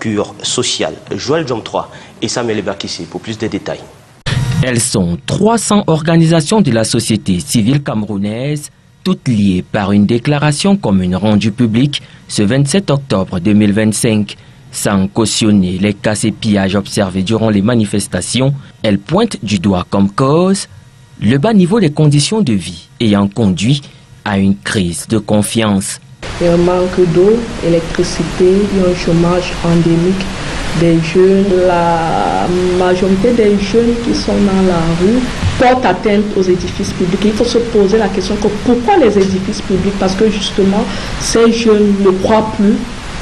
mercure social. Joël Jom 3 et Samuel Ebakissi pour plus de détails. Elles sont 300 organisations de la société civile camerounaise, toutes liées par une déclaration commune rendue publique ce 27 octobre 2025. Sans cautionner les casses et pillages observés durant les manifestations, elles pointent du doigt comme cause le bas niveau des conditions de vie ayant conduit à une crise de confiance. Il y a un manque d'eau, d'électricité, il y a un chômage endémique des jeunes. La majorité des jeunes qui sont dans la rue portent atteinte aux édifices publics. Il faut se poser la question que pourquoi les édifices publics? Parce que justement, ces jeunes ne croient plus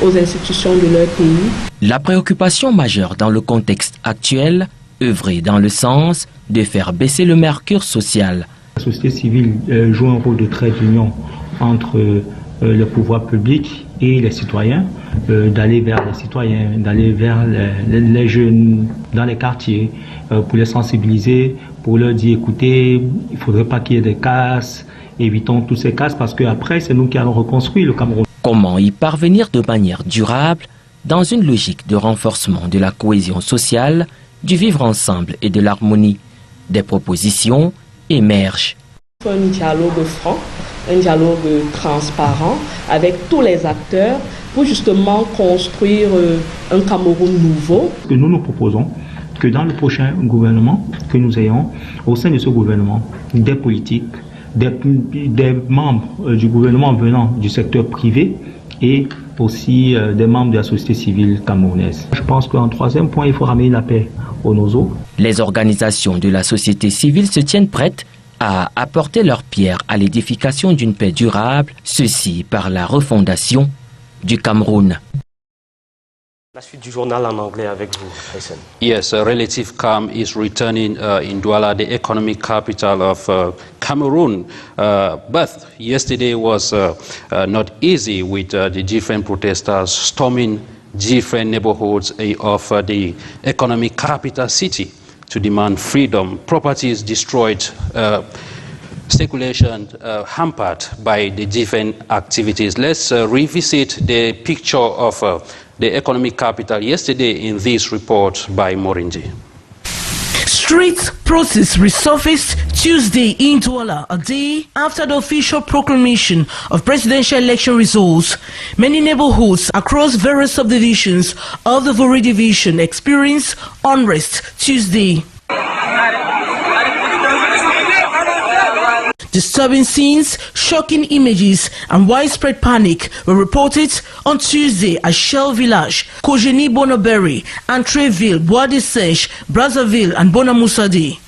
aux institutions de leur pays. La préoccupation majeure dans le contexte actuel, œuvrer dans le sens de faire baisser le mercure social. La société civile joue un rôle de trait d'union entre le pouvoir public et les citoyens, d'aller vers les citoyens, d'aller vers les jeunes dans les quartiers, pour les sensibiliser, pour leur dire écoutez, il ne faudrait pas qu'il y ait des casses, évitons tous ces casses parce qu'après c'est nous qui allons reconstruire le Cameroun. Comment y parvenir de manière durable dans une logique de renforcement de la cohésion sociale, du vivre ensemble et de l'harmonie? Des propositions émergent. Un dialogue franc, un dialogue transparent avec tous les acteurs pour justement construire un Cameroun nouveau. Nous nous proposons que dans le prochain gouvernement que nous ayons, au sein de ce gouvernement, des politiques, des membres du gouvernement venant du secteur privé et aussi des membres de la société civile camerounaise. Je pense qu'en troisième point, il faut ramener la paix au Nozo. Les organisations de la société civile se tiennent prêtes à apporter leur pierre à l'édification d'une paix durable, ceci par la refondation du Cameroun. La suite du journal en anglais avec vous, Hassan. Yes, relative calm is returning in Douala, the economic capital of Cameroon. But yesterday was not easy with the different protesters storming different neighborhoods of the economic capital city to demand freedom. Properties destroyed, speculation hampered by the different activities. Let's revisit the picture of the economic capital yesterday in this report by Morinji. Street protests resurfaced Tuesday in Douala, a day after the official proclamation of presidential election results. Many neighborhoods across various subdivisions of the Vori division experienced unrest Tuesday. Disturbing scenes, shocking images and widespread panic were reported on Tuesday at Shell Village, Kojeni Bonoberi, Entreville, Bois de Sèche, Brazzaville and Bonamusadi.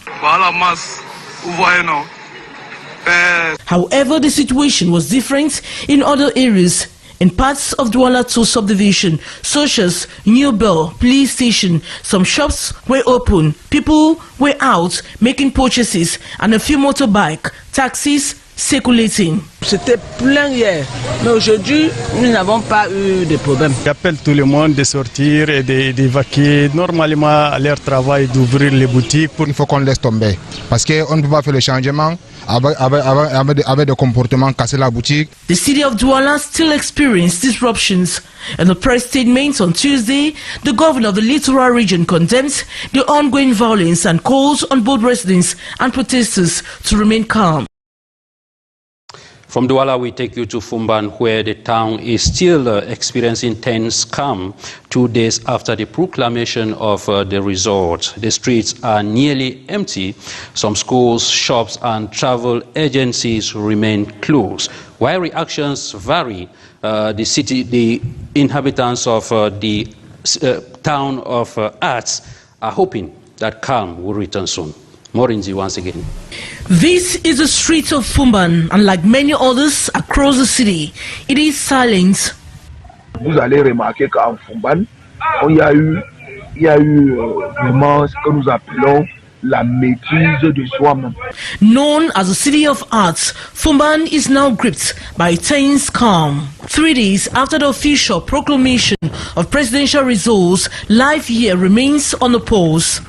However, the situation was different in other areas. In parts of Douala 2 subdivision, such as New Bell Police Station, some shops were open, people were out making purchases, and a few motorbike taxis circulating. C'était plein hier, mais aujourd'hui, nous n'avons pas eu de problème. J'appelle tout le monde de sortir et d'évacuer normalement à leur travail, d'ouvrir les boutiques. Il faut qu'on laisse tomber, parce qu'on ne peut pas faire le changement avec des comportements, casser la boutique. The city of Douala still experienced disruptions. In a press statement on Tuesday, the governor of the Littoral region condemns the ongoing violence and calls on both residents and protesters to remain calm. From Douala, we take you to Fumban, where the town is still experiencing tense calm 2 days after the proclamation of the result. The streets are nearly empty. Some schools, shops, and travel agencies remain closed. While reactions vary, the inhabitants of the town of Arts are hoping that calm will return soon. Morinji once again. This is the street of Fumban, and like many others across the city, it is silent. Vous allez remarquer qu'en Fumban, il y a eu vraiment ce que nous appelons la maîtrise de soi-même. Known as the city of arts, Fumban is now gripped by tense calm. 3 days after the official proclamation of presidential results, life here remains on a pause.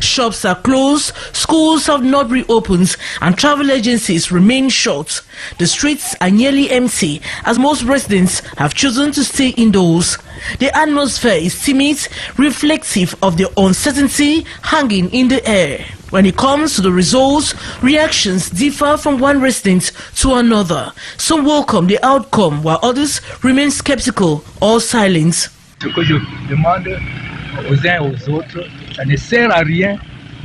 Shops are closed, schools have not reopened, and travel agencies remain shut. The streets are nearly empty as most residents have chosen to stay indoors. The atmosphere is timid, reflective of the uncertainty hanging in the air. When it comes to the results, reactions differ from one resident to another. Some welcome the outcome while others remain skeptical or silent. Ce que je demande aux uns et aux autres, ça ne sert à rien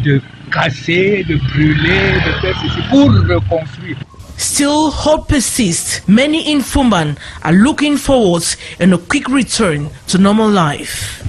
de casser, de brûler, de faire ceci pour reconstruire. Still, hope persists. Many in Fumban are looking forward in a quick return to normal life.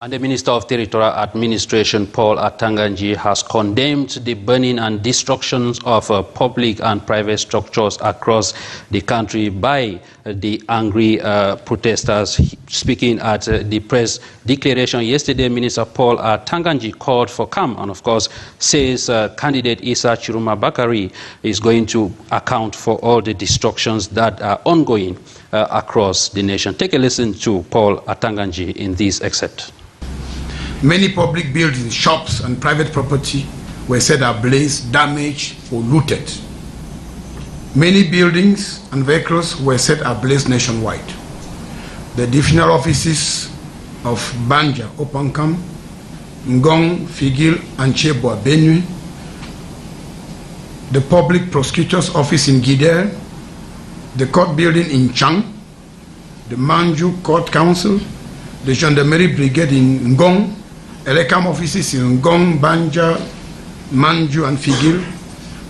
And the Minister of Territorial Administration, Paul Atanganji, has condemned the burning and destruction of public and private structures across the country by the angry protesters. Speaking at the press declaration yesterday, Minister Paul Atanganji called for calm and, of course, says candidate Issa Chiruma Bakari is going to account for all the destructions that are ongoing across the nation. Take a listen to Paul Atanganji in this excerpt. Many public buildings, shops and private property were set ablaze, damaged or looted. Many buildings and vehicles were set ablaze nationwide. The divisional offices of Banja, Opankam, Ngong, Figil and Cheboa, Benue, the public prosecutor's office in Gidel, the court building in Chang, the Manju Court Council, the Gendarmerie Brigade in Ngong, Elekam offices in Ngong, Banja, Manju and Figil,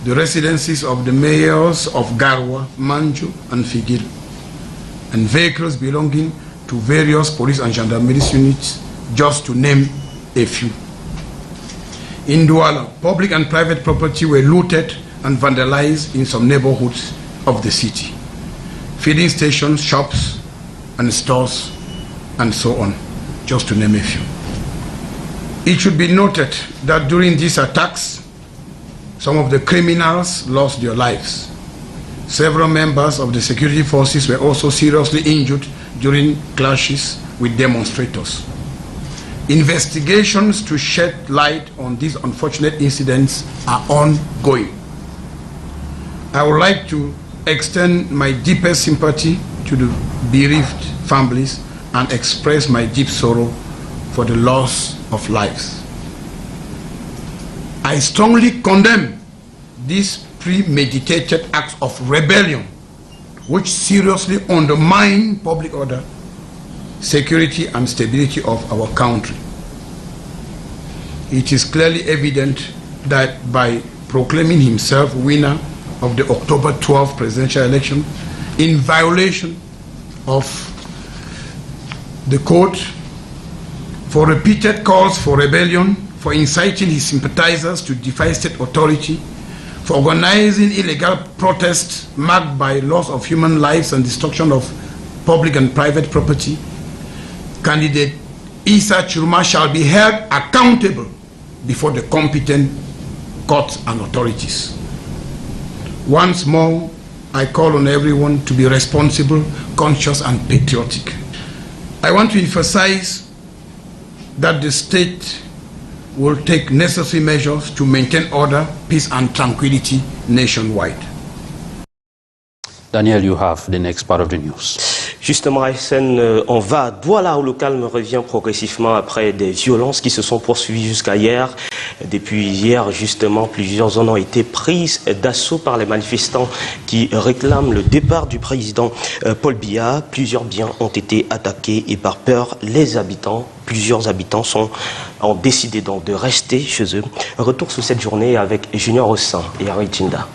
the residences of the mayors of Garwa, Manju and Figil, and vehicles belonging to various police and gendarmerie units, just to name a few. In Douala, public and private property were looted and vandalized in some neighborhoods of the city. Feeding stations, shops and stores and so on, just to name a few. It should be noted that during these attacks, some of the criminals lost their lives. Several members of the security forces were also seriously injured during clashes with demonstrators. Investigations to shed light on these unfortunate incidents are ongoing. I would like to extend my deepest sympathy to the bereaved families and express my deep sorrow for the loss of lives. I strongly condemn these premeditated acts of rebellion which seriously undermine public order, security and stability of our country. It is clearly evident that by proclaiming himself winner of the October 12 presidential election in violation of the code, for repeated calls for rebellion, for inciting his sympathizers to defy state authority, for organizing illegal protests marked by loss of human lives and destruction of public and private property, candidate Issa Chiruma shall be held accountable before the competent courts and authorities. Once more, I call on everyone to be responsible, conscious and patriotic. I want to emphasize that the state will take necessary measures to maintain order, peace and tranquility nationwide. Daniel, you have the next part of the news. Justement, Aysen, on va à Douala où le calme revient progressivement après des violences qui se sont poursuivies jusqu'à hier. Depuis hier, justement, plusieurs zones ont été prises d'assaut par les manifestants qui réclament le départ du président Paul Biya. Plusieurs biens ont été attaqués et par peur, plusieurs habitants ont décidé donc de rester chez eux. Retour sur cette journée avec Junior Ossan et Harry Tinda.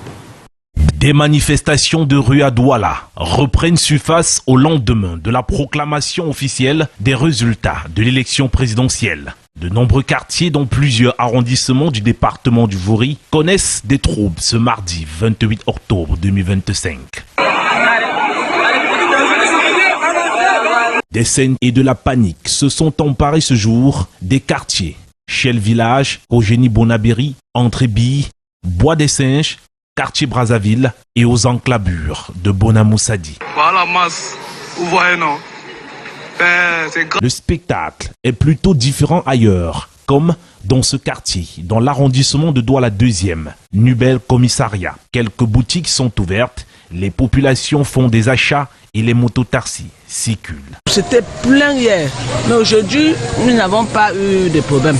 Des manifestations de rue à Douala reprennent surface au lendemain de la proclamation officielle des résultats de l'élection présidentielle. De nombreux quartiers, dont plusieurs arrondissements du département du Vori, connaissent des troubles ce mardi 28 octobre 2025. Des scènes et de la panique se sont emparés ce jour des quartiers Shell Village, Eugénie Bonabéry, Entrébille, Bois des Singes, quartier Brazzaville et aux enclavures de Bonamoussadi. Voilà masse, vous voyez non. Le spectacle est plutôt différent ailleurs. comme dans ce quartier, dans l'arrondissement de Douala 2e, Nubel Commissariat. Quelques boutiques sont ouvertes, les populations font des achats et les mototaxis circulent. C'était plein hier, mais aujourd'hui, nous n'avons pas eu de problème.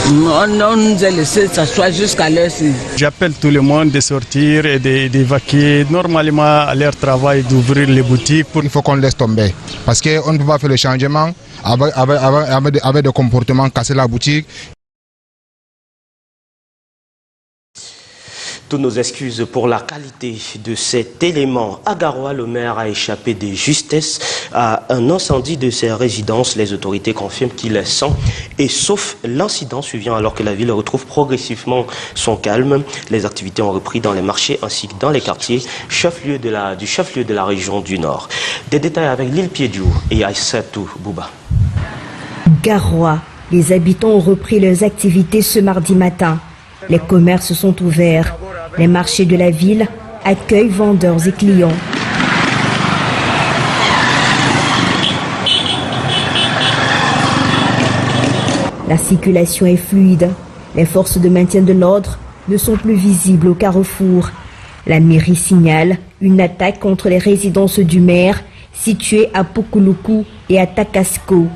On nous a laissé s'asseoir jusqu'à l'heure-ci. J'appelle tout le monde de sortir et d'évacuer normalement à leur travail, d'ouvrir les boutiques. Il faut qu'on laisse tomber. Parce qu'on ne peut pas faire le changement avec des comportements, casser la boutique. Toutes nos excuses pour la qualité de cet élément. À Garoua, le maire a échappé de justesse à un incendie de ses résidences. Les autorités confirment qu'il est sain et sauf l'incident survient alors que la ville retrouve progressivement son calme. Les activités ont repris dans les marchés ainsi que dans les quartiers du chef-lieu de la région du Nord. Des détails avec Lil Piediou et Aïssatou Bouba. Garoua, les habitants ont repris leurs activités ce mardi matin. Les commerces sont ouverts. Les marchés de la ville accueillent vendeurs et clients. La circulation est fluide. Les forces de maintien de l'ordre ne sont plus visibles au carrefour. La mairie signale une attaque contre les résidences du maire situées à Pokuluku et à Takasco.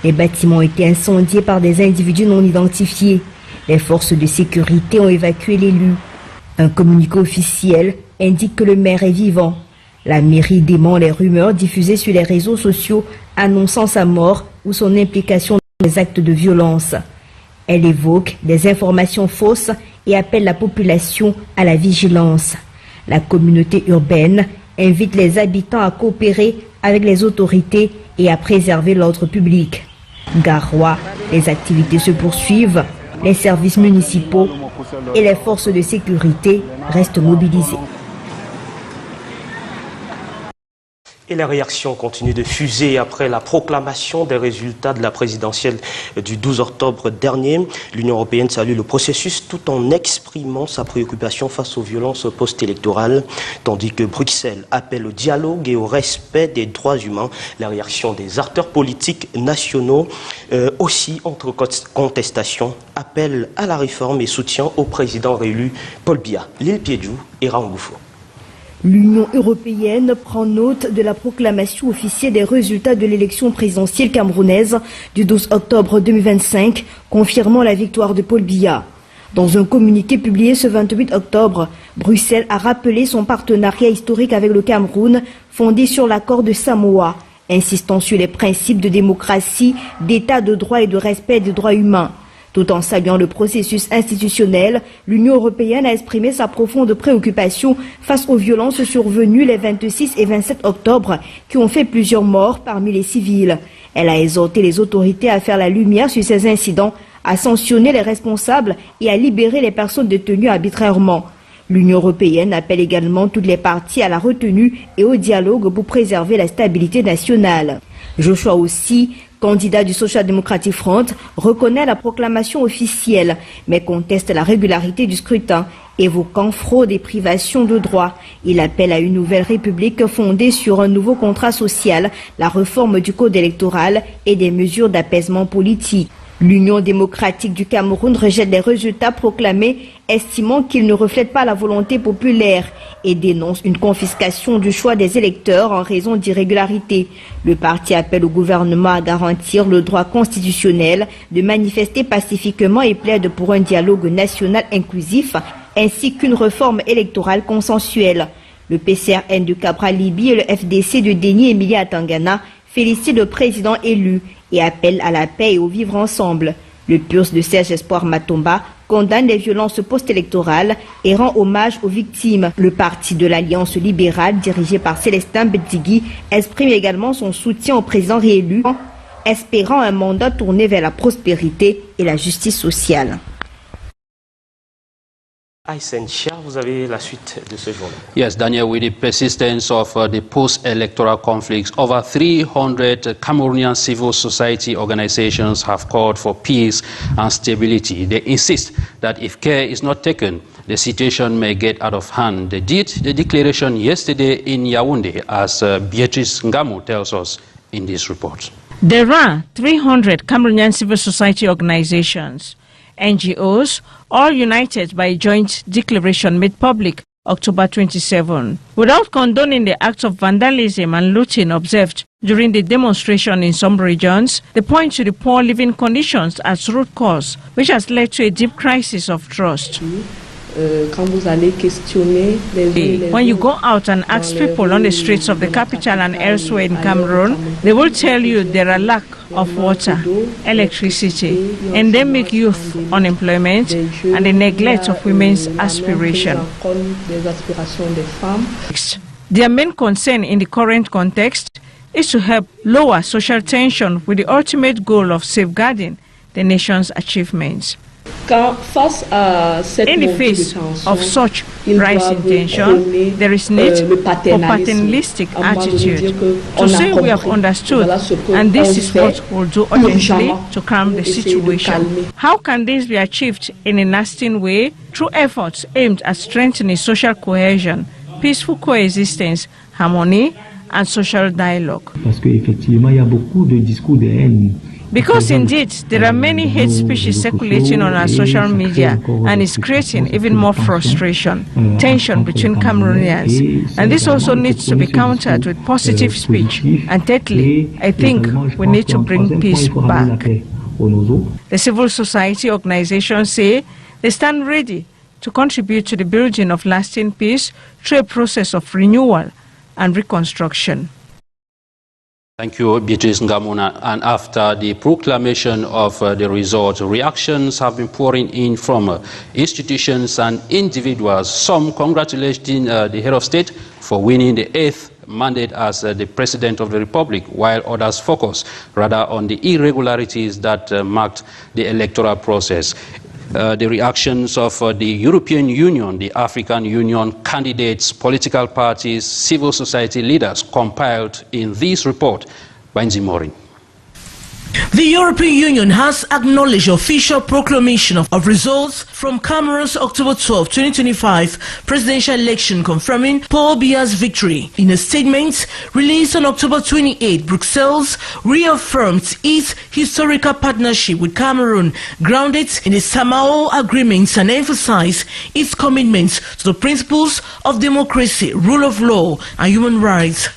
Les bâtiments ont été incendiés par des individus non identifiés. Les forces de sécurité ont évacué l'élu. Un communiqué officiel indique que le maire est vivant. La mairie dément les rumeurs diffusées sur les réseaux sociaux annonçant sa mort ou son implication dans les actes de violence. Elle évoque des informations fausses et appelle la population à la vigilance. La communauté urbaine invite les habitants à coopérer avec les autorités et à préserver l'ordre public. Garoua, les activités se poursuivent. Les services municipaux et les forces de sécurité restent mobilisés. Et les réactions continuent de fuser après la proclamation des résultats de la présidentielle du 12 octobre dernier. L'Union européenne salue le processus tout en exprimant sa préoccupation face aux violences post-électorales, tandis que Bruxelles appelle au dialogue et au respect des droits humains. La réaction des acteurs politiques nationaux, aussi entre contestations, appelle à la réforme et soutien au président réélu Paul Biya, Lil Piediou et Rangoufo. L'Union européenne prend note de la proclamation officielle des résultats de l'élection présidentielle camerounaise du 12 octobre 2025, confirmant la victoire de Paul Biya. Dans un communiqué publié ce 28 octobre, Bruxelles a rappelé son partenariat historique avec le Cameroun, fondé sur l'accord de Samoa, insistant sur les principes de démocratie, d'état de droit et de respect des droits humains. Tout en saluant le processus institutionnel, l'Union européenne a exprimé sa profonde préoccupation face aux violences survenues les 26 et 27 octobre qui ont fait plusieurs morts parmi les civils. Elle a exhorté les autorités à faire la lumière sur ces incidents, à sanctionner les responsables et à libérer les personnes détenues arbitrairement. L'Union européenne appelle également toutes les parties à la retenue et au dialogue pour préserver la stabilité nationale. Joshua aussi, candidat du Social Democratic Front, reconnaît la proclamation officielle, mais conteste la régularité du scrutin, évoquant fraude et privation de droits. Il appelle à une nouvelle république fondée sur un nouveau contrat social, la réforme du code électoral et des mesures d'apaisement politique. L'Union démocratique du Cameroun rejette les résultats proclamés, estimant qu'ils ne reflètent pas la volonté populaire et dénonce une confiscation du choix des électeurs en raison d'irrégularités. Le parti appelle au gouvernement à garantir le droit constitutionnel de manifester pacifiquement et plaide pour un dialogue national inclusif ainsi qu'une réforme électorale consensuelle. Le PCRN de Cabral Libye et le FDC de Déni Emilia Atangana félicitent le président élu et appellent à la paix et au vivre ensemble. Le PURS de Serge Espoir Matomba condamne les violences post-électorales et rend hommage aux victimes. Le parti de l'Alliance libérale, dirigé par Célestin Bedigui, exprime également son soutien au président réélu, espérant un mandat tourné vers la prospérité et la justice sociale. Aysen Cher, vous avez la suite de ce journal. Yes, Daniel, with the persistence of the post-electoral conflicts, over 300 Cameroonian civil society organizations have called for peace and stability. They insist that if care is not taken, the situation may get out of hand. They did the declaration yesterday in Yaoundé, as Beatrice Ngamu tells us in this report. There are 300 Cameroonian civil society organizations, NGOs, all united by a joint declaration made public October 27. Without condoning the acts of vandalism and looting observed during the demonstration in some regions, they point to the poor living conditions as root cause, which has led to a deep crisis of trust. When you go out and ask people on the streets of the capital and elsewhere in Cameroon, they will tell you there are lack of water, electricity, endemic youth unemployment, and the neglect of women's aspiration. Their main concern in the current context is to help lower social tension with the ultimate goal of safeguarding the nation's achievements. In the face of such rising tension, there is need for paternalistic attitude to say we have understood and this is what we'll do urgently to calm the situation. How can this be achieved in a lasting way? Through efforts aimed at strengthening social cohesion, peaceful coexistence, harmony, and social dialogue. Because indeed, there are many hate speeches circulating on our social media and it's creating even more frustration, tension between Cameroonians. And this also needs to be countered with positive speech. And thirdly, I think we need to bring peace back. The civil society organizations say they stand ready to contribute to the building of lasting peace through a process of renewal and reconstruction. Thank you, Beatrice Ngamuna. And after the proclamation of the result, reactions have been pouring in from institutions and individuals, some congratulating the head of state for winning the 8th mandate as the President of the Republic, while others focus rather on the irregularities that marked the electoral process. The reactions of the European Union, the African Union, candidates, political parties, civil society leaders compiled in this report by Nzimorin. The European Union has acknowledged official proclamation of results from Cameroon's October 12, 2025 presidential election confirming Paul Biya's victory. In a statement released on October 28, Brussels reaffirmed its historical partnership with Cameroon, grounded in the Samao agreements, and emphasized its commitment to the principles of democracy, rule of law, and human rights.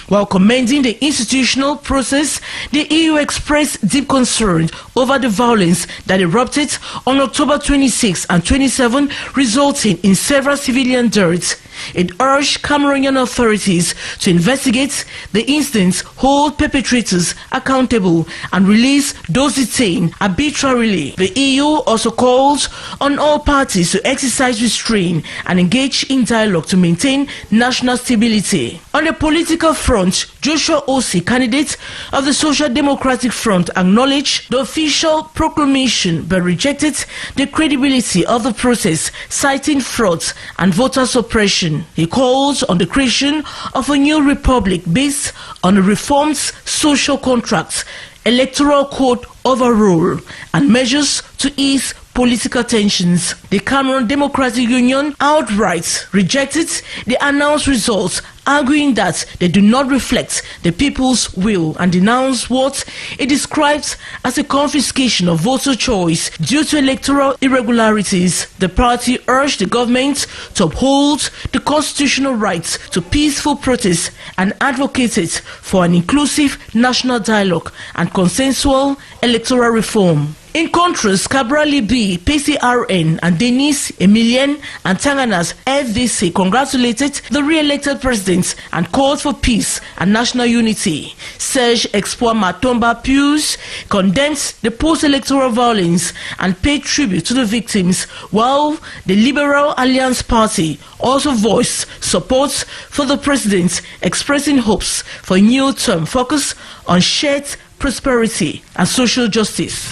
While commending the institutional process, the EU expressed deep concern over the violence that erupted on October 26 and 27, resulting in several civilian deaths. It urged Cameroonian authorities to investigate the incidents, hold perpetrators accountable, and release those detained arbitrarily. The EU also calls on all parties to exercise restraint and engage in dialogue to maintain national stability. On the political front, Joshua Osei, candidate of the Social Democratic Front, acknowledged the official proclamation but rejected the credibility of the process, citing frauds and voter suppression. He calls on the creation of a new republic based on the reformed social contracts, electoral code overhaul, and measures to ease political tensions. The Cameroon Democratic Union outright rejected the announced results, arguing that they do not reflect the people's will, and denounced what it describes as a confiscation of voter choice due to electoral irregularities. The party urged the government to uphold the constitutional rights to peaceful protest and advocated for an inclusive national dialogue and consensual electoral reform. In contrast, Cabral Libi, PCRN, and Denis Emilien and Tangana's FDC congratulated the re-elected president and called for peace and national unity. Serge Expoir Matomba Pius condemned the post-electoral violence and paid tribute to the victims, while the Liberal Alliance Party also voiced support for the president, expressing hopes for a new term focused on shared prosperity and social justice.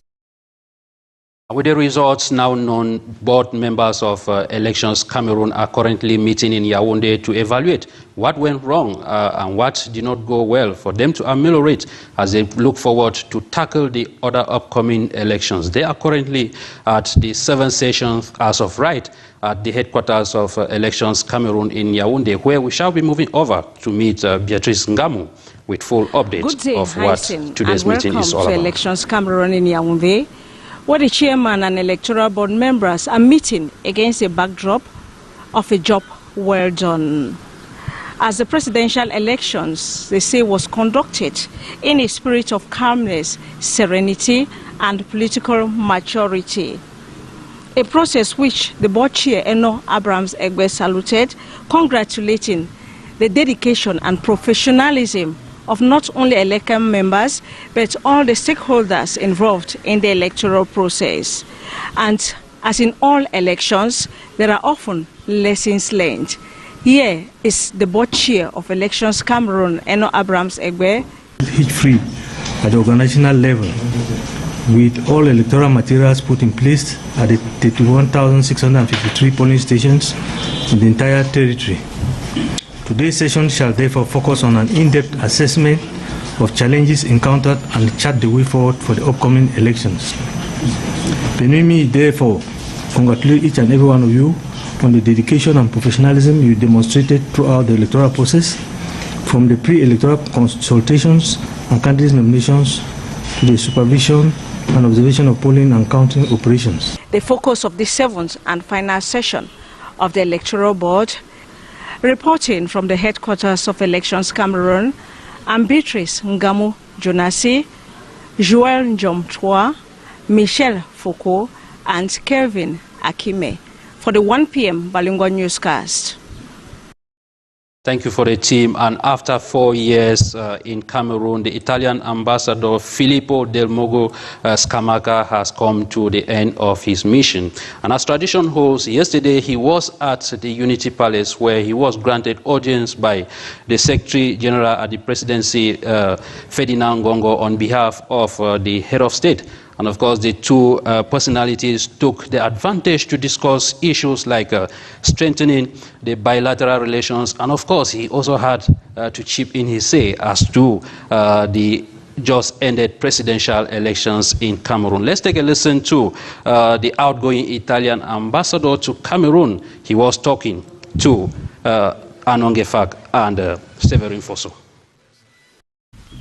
With the results now known, board members of Elections Cameroon are currently meeting in Yaoundé to evaluate what went wrong and what did not go well, for them to ameliorate as they look forward to tackle the other upcoming elections. They are currently at the 7th session as of right at the headquarters of Elections Cameroon in Yaoundé, where we shall be moving over to meet Beatrice Ngamu with full updates of what today's meeting is all about. Welcome to Elections Cameroon in Yaoundé, where the chairman and electoral board members are meeting against a backdrop of a job well done. As the presidential elections, they say, was conducted in a spirit of calmness, serenity, and political maturity. A process which the board chair, Eno Abrams Egbe, saluted, congratulating the dedication and professionalism of not only elected members, but all the stakeholders involved in the electoral process. And as in all elections, there are often lessons learned. Here is the board chair of Elections Cameroon, Eno Abrams Egbe. Hitch-free at the organizational level, with all electoral materials put in place at the 31,653 polling stations in the entire territory. Today's session shall therefore focus on an in-depth assessment of challenges encountered and chart the way forward for the upcoming elections. Permit me therefore congratulate each and every one of you on the dedication and professionalism you demonstrated throughout the electoral process, from the pre-electoral consultations and candidate nominations to the supervision and observation of polling and counting operations. The focus of the seventh and final session of the Electoral Board, reporting from the headquarters of Elections Cameroon, I'm Beatrice Ngamu Jonasi, Joel Njomtwa, Michel Foucault, and Kevin Akime for the 1 p.m. Balingwa newscast. Thank you for the team. And after 4 years in Cameroon, the Italian ambassador Filippo Del Mogo Scamacca has come to the end of his mission. And as tradition holds, yesterday he was at the Unity Palace, where he was granted audience by the Secretary General at the Presidency, Ferdinand Gongo, on behalf of the head of state. And of course, the two personalities took the advantage to discuss issues like strengthening the bilateral relations. And of course, he also had to chip in his say as to the just ended presidential elections in Cameroon. Let's take a listen to the outgoing Italian ambassador to Cameroon. He was talking to Anonge Fak and Severin Fosso.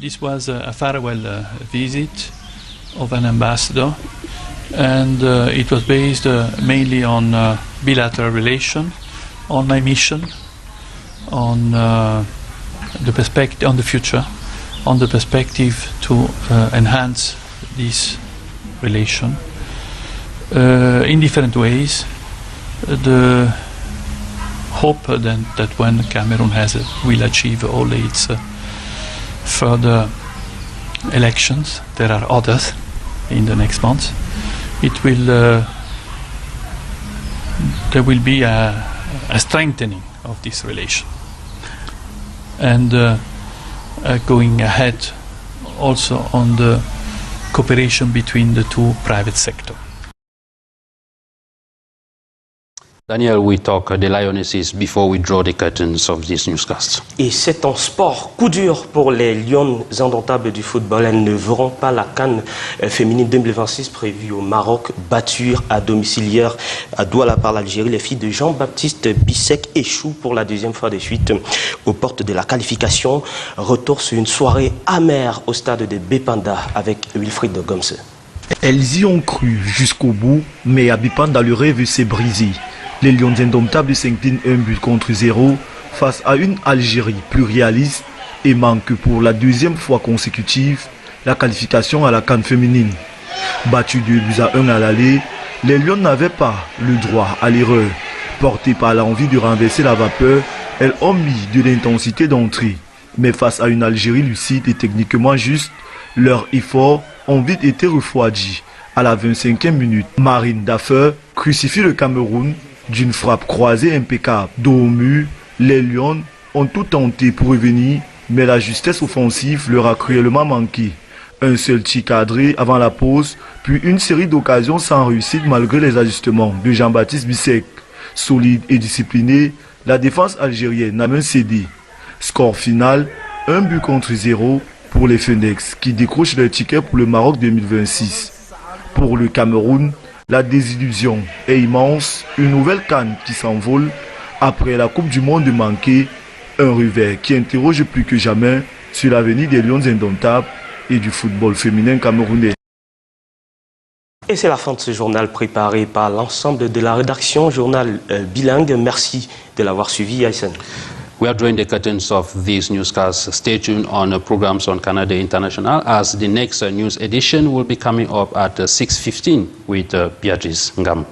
This was a farewell visit of an ambassador, and it was based mainly on bilateral relation, on my mission, on the perspective, on the future, on the perspective to enhance this relation in different ways. The hope that when Cameroon will achieve all its further elections, there are others in the next months, there will be a strengthening of this relation, and going ahead also on the cooperation between the two private sectors. Daniel, we talk the Lionesses before we draw the curtains of this newscast. Et c'est en sport. Coup dur pour les Lions indomptables du football. Elles ne verront pas la CAN féminine 2026 prévue au Maroc, battue à domicile hier à Douala par l'Algérie. Les filles de Jean-Baptiste Bissek échouent pour la deuxième fois de suite aux portes de la qualification. Retour sur une soirée amère au stade de Bépanda avec Wilfried Gomse. Elles y ont cru jusqu'au bout, mais à Bépanda, le rêve s'est brisé. Les Lions indomptables s'inclinent 1-0 face à une Algérie plus réaliste et manquent pour la deuxième fois consécutive la qualification à la CAN féminine. Battues 2-1 à l'aller, les Lions n'avaient pas le droit à l'erreur. Portées par l'envie de renverser la vapeur, elles ont mis de l'intensité d'entrée. Mais face à une Algérie lucide et techniquement juste, leurs efforts ont vite été refroidis. À la 25e minute, Marine Daffer crucifie le Cameroun d'une frappe croisée impeccable. Dos au mur, les Lions ont tout tenté pour revenir, mais la justesse offensive leur a cruellement manqué. Un seul tir cadré avant la pause, puis une série d'occasions sans réussite malgré les ajustements de Jean-Baptiste Bissek. Solide et discipliné, la défense algérienne n'a même cédé. Score final, 1-0 pour les Phoenix qui décrochent leur ticket pour le Maroc 2026. Pour le Cameroun, la désillusion est immense, une nouvelle CAN qui s'envole après la Coupe du Monde manquée, un revers qui interroge plus que jamais sur l'avenir des Lions indomptables et du football féminin camerounais. Et c'est la fin de ce journal préparé par l'ensemble de la rédaction, journal bilingue. Merci de l'avoir suivi, Aysen. We are drawing the curtains of these newscasts. Stay tuned on programs on Canada International as the next news edition will be coming up at 6:15 with Beatrice Ngam.